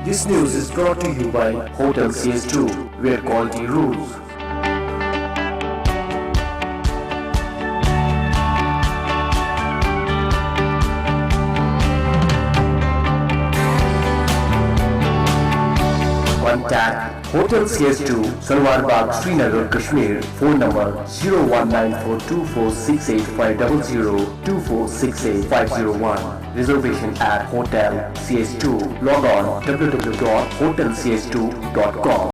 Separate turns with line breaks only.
This news is brought to you by Hotel CS2, where quality rules. Contact Hotel CS2, Salwar Bagh, Srinagar, Kashmir. Phone number 0194246850 2468 Reservation at Hotel CS2. Log on www.hotelcs2.com.